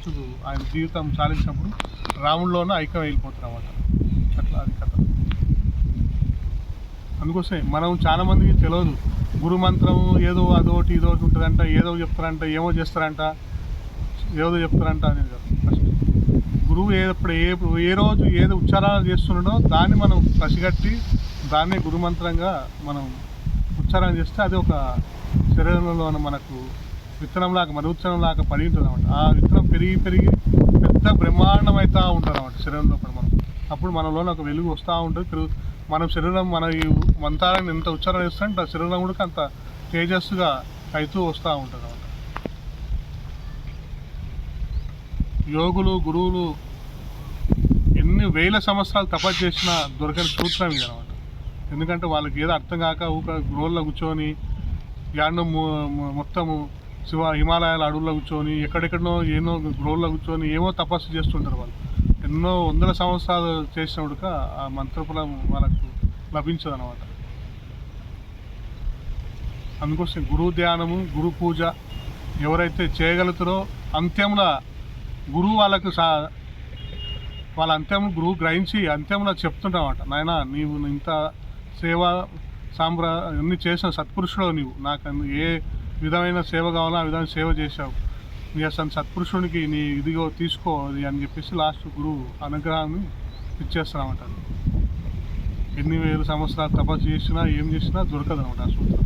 Last ఆయన జీవితం చాలించినప్పుడు రాముడిలోనే ఐక్యం వెళ్ళిపోతారు అన్నమాట. అట్లా అది కథ. అందుకోసమే మనం చాలా మందికి తెలియదు గురు మంత్రం ఏదో అదొకటి ఇదొకటి ఉంటుందంట, ఏదో చెప్తారంట, ఏమో చేస్తారంట, ఏదో చెప్తారంట అనేది కాదు. ఫస్ట్ గురువు ఏ రోజు ఏదో ఉచ్చారణ చేస్తున్నాడో దాన్ని మనం పసిగట్టి దాన్నే గురుమంత్రంగా మనం ఉచ్చారణ చేస్తే అది ఒక శరీరంలో మనకు విత్తనంలాగా మన విత్తనంలాగా పడి ఉంటుంది అన్నమాట. ఆ విత్తనం పెరిగి పెరిగి పెద్ద బ్రహ్మాండం అవుతూ ఉంటుంది అన్నమాట శరీరంలో మనం. అప్పుడు మనలో ఒక వెలుగు వస్తూ ఉంటుంది. మనం శరీరం మన ఈ మంత్రాలను ఎంత ఉచ్చారణ చేస్తుంటే ఆ శరీరం కూడా అంత తేజస్సుగా అవుతూ వస్తూ ఉంటుంది అన్నమాట. యోగులు గురువులు ఎన్ని వేల సంవత్సరాలు తపస్సు చేసినా దొరకని సూత్రం ఇది అనమాట. ఎందుకంటే వాళ్ళకి ఏదో అర్థం కాక గృహంలో కూర్చొని యాడ్నో మొత్తము హిమాలయాల అడవుల్లో కూర్చొని ఎక్కడెక్కడనో ఎన్నో గృహంలో కూర్చొని ఏమో తపస్సు చేస్తుంటారు. వాళ్ళు ఎన్నో వందల సంవత్సరాలు చేసినప్పుడుక ఆ మంత్రఫలం వాళ్ళకు లభించదు అనమాట. అందుకోసం గురువు ధ్యానము, గురు పూజ ఎవరైతే చేయగలుగుతారో అంత్యంలో గురువు వాళ్ళకు వాళ్ళ అంత్యం గురువు గ్రహించి అంత్యంలో చెప్తుంటామన్నమాట, నాయన నీవు ఇంత సేవ అన్నీ చేసిన సత్పురుషుడు, నీవు నాకు ఏ విధమైన సేవ కావాలో ఆ విధమైన సేవ చేశావు, నీ అసలు సత్పురుషునికి నీ ఇదిగో తీసుకో అది అని చెప్పేసి లాస్ట్ గురువు అనుగ్రహాన్ని ఇచ్చేస్తారన్నమాట. ఎన్ని వేల సంవత్సరాలు తపస్సు చేసినా ఏం చేసినా దొరకదు అనమాట ఆ సూత్రం.